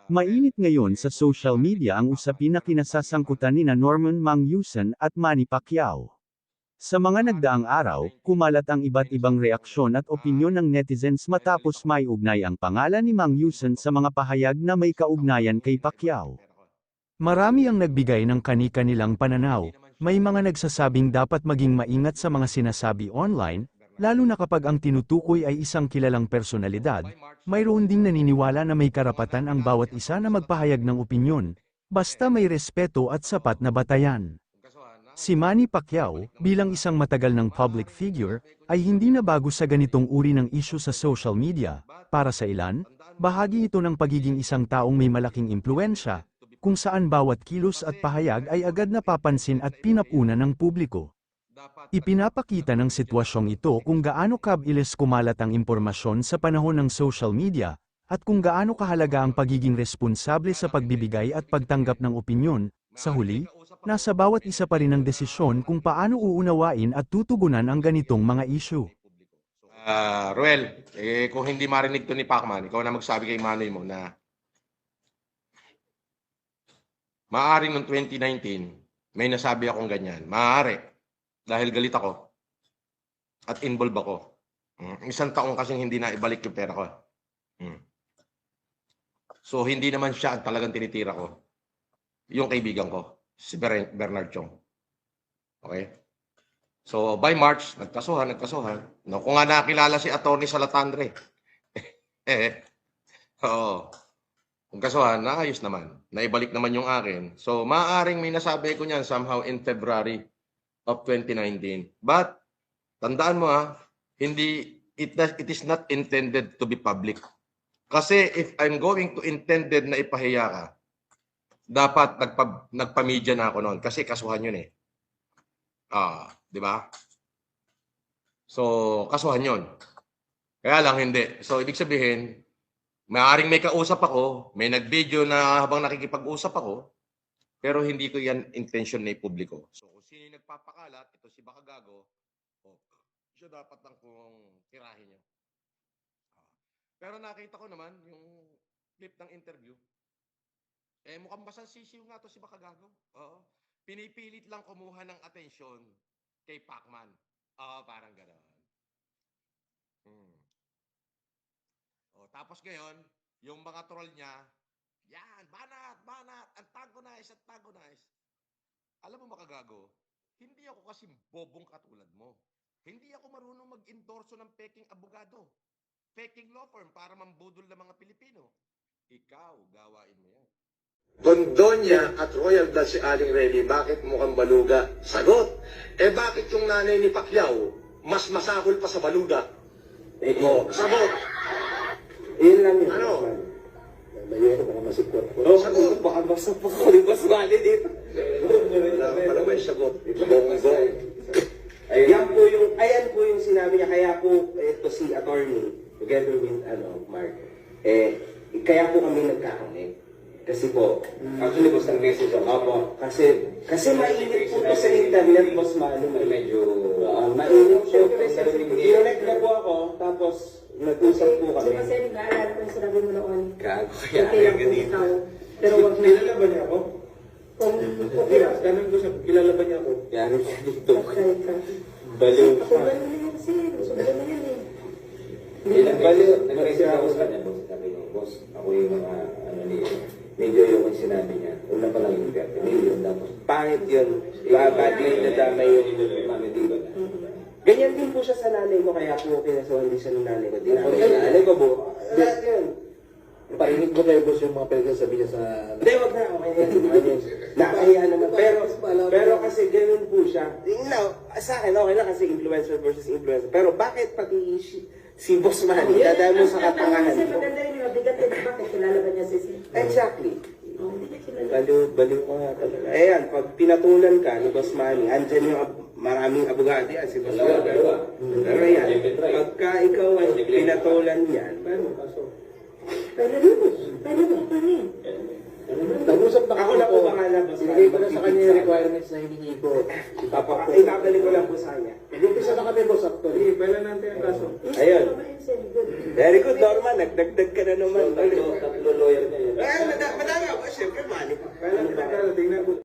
Mainit ngayon sa social media ang usapin na kinasasangkutan nina Norman Mangyusan at Manny Pacquiao. Sa mga nagdaang araw, kumalat ang iba't ibang reaksyon at opinyon ng netizens matapos maiugnay ang pangalan ni Mangyusan sa mga pahayag na may kaugnayan kay Pacquiao. Marami ang nagbigay ng kani-kanilang pananaw. May mga nagsasabing dapat maging maingat sa mga sinasabi online, lalo na kapag ang tinutukoy ay isang kilalang personalidad. Mayroon ding naniniwala na may karapatan ang bawat isa na magpahayag ng opinyon, basta may respeto at sapat na batayan. Si Manny Pacquiao, bilang isang matagal ng public figure, ay hindi na bago sa ganitong uri ng issue sa social media. Para sa ilan, bahagi ito ng pagiging isang taong may malaking impluwensya, kung saan bawat kilos at pahayag ay agad napapansin at pinapuna ng publiko. Ipinapakita ng sitwasyong ito kung gaano kabilis kumalat ang impormasyon sa panahon ng social media, at kung gaano kahalaga ang pagiging responsable sa pagbibigay at pagtanggap ng opinyon. Sa huli, nasa bawat isa pa rin ang desisyon kung paano uunawain at tutugunan ang ganitong mga issue. Ruel, kung hindi marinig to ni Pacman, ikaw na magsabi kay Manoy mo na maaaring noong 2019, may nasabi akong ganyan. Maaari. Dahil galit ako. At involved ako. Isang taong kasing hindi na ibalik yung pera ko. So, hindi naman siya ang talagang tinitira ko. Yung kaibigan ko. Si Bernard Chong. Okay? So, by March, nagkasuhan. No, kung nga nakilala si Atty. Salatandre. Oo. Kung kasuhan, naayos naman. Naibalik naman yung akin. So, maaaring may nasabi ko niyan somehow in February of 2019. But, tandaan mo it is not intended to be public. Kasi if I'm going to intended na ipahiya ka, dapat nagpa-media na ako noon. Kasi kasuhan yun eh. Di ba? So, kasuhan yun. Kaya lang hindi. So, ibig sabihin, maaaring may kausap ako, may nag-video na habang nakikipag-usap ako, pero hindi ko yan intention na ipubliko. So, kung sino yung nagpapakalat, ito si Bakagago, siya dapat lang kung tirahin niya. Pero nakita ko naman yung clip ng interview. Mukhang basang sisiw nga to si Bakagago. Pinipilit lang kumuha ng atensyon kay Pacman. Parang gano'n. Tapos ngayon, yung mga troll niya, yan, banat, antagonize. Alam mo Bakagago, hindi ako kasi bobong katulad mo. Hindi ako marunong mag-endorso ng peking abogado, peking law firm para mambudol ng mga Pilipino. Ikaw, gawain mo yan. Condonia at Royal Blood si Aling Remy, bakit mukhang baluga? Sagot, bakit yung nanay ni Pacquiao mas masahol pa sa baluga? Sagot. Yun lang yun. Ano? Mayroon baka masikot ko. Sagot. Baka basta pa ko rin mas mali dito. Wala pa naman yung sagot. Bongbong. Ayan po yung sinabi niya. Kaya po, ito si attorney, together with, Mark, kaya po kami nagkakanik. Kasi po, actually, boss, ang message ako. Opo, kasi mainit po ito sa internet, boss Manu. Medyo, mainit po. Connect na po ako, tapos nag-usap po kami. Kasi nag-aalala ko yung sinabi mo noon. gago kaya Okay lang po ganito. ikaw. Pero wag na. Kilala ba niya ako? Kung okay lang. Tanong ko siya, kilala ba niya ako? Kaya siya dito. Okay ka. Baliw Ako siya. ba naman yan kasi? Sundan na yan eh. Baliw. Nag-message ako sa kanya, boss. Sabi niya, boss, ako yung mga, medyo yung sinabi niya. Una pa lang yung 30 million, tapos Pangit yun. Badly nadamay yun. mami, di ba? Ganyan din po siya sa nanay ko, kaya po kinasuhan din siya ng nanay ko. Nanay ko po. Lahat yun. Parinig ko kayo, boss, yung mga pinagsasabi niya sa... Hindi, wag na. Okay yan. Nakahiya naman. Pero kasi ganun po siya. Sa akin, okay lang kasi influencer versus influencer. Pero bakit pati si Boss Manny, dadaan mo sa katangahan Kasi ko? maganda rin yung mabigat eh. Bakit kilala ba niya si Exactly. Oh, hindi niya kilala. Baliw ko nga talaga. Ayan, pag pinatulan ka ni Boss Manny, andyan yung maraming abogado yan, si Boss Manny. Pero yan, pagka ikaw ay pinatulan yan, Pwede pa rin. Nag-usap na ako na po bahala, Boss Manny. Sinigay ko na sa kanya yung requirements na hinihingi ko. Ibabalik ko lang po sa kanya. Nag-umpisa na kami, boss, actually. Kailan natin ang kaso? Ayun. Very good, Norman. Nagdagdag ka na naman. Tatlo lawyer na yun. Well, Kailan kita tingnan ko.